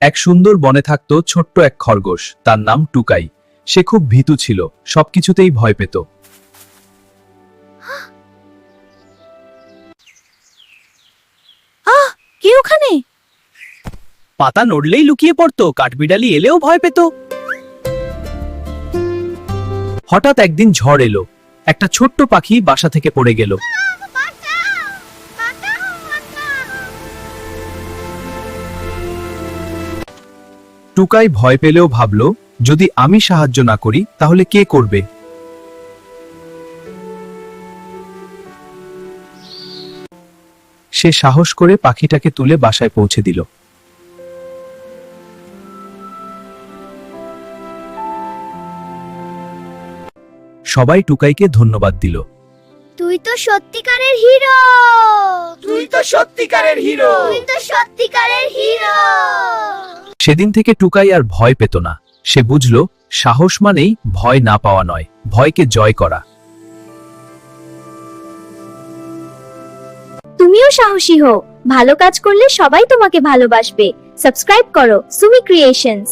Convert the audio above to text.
এক সুন্দর বনে থাকত ছোট্ট এক খরগোশ, তার নাম টুকাই। সে খুব ভীতু ছিল, সবকিছুতেই ভয় পেত। কে ওখানে? পাতা নড়লেই লুকিয়ে পড়তো, কাঠবিড়ালি এলেও ভয় পেত। হঠাৎ একদিন ঝড় এলো, একটা ছোট্ট পাখি বাসা থেকে পড়ে গেল। টুকাই ভয় পেলেও ভাবল, যদি আমি সাহায্য না করি তাহলে কে করবে। সে সাহস করে পাখিটাকে তুলে বাসায় পৌঁছে দিল। সবাই টুকাইকে ধন্যবাদ দিল। তুই তো সত্যিকারের হিরো। তুই তো সত্যিকারের হিরো। তুই তো সত্যিকারের হিরো। সেদিন থেকে টুকাই আর ভয় পেত না। সে বুঝল, সাহস মানেই ভয় না পাওয়া নয়, ভয়কে জয় করা। তুমিও সাহসী হও, ভালো কাজ করলে সবাই তোমাকে ভালোবাসবে। সাবস্ক্রাইব করো সুমি ক্রিয়েশনস।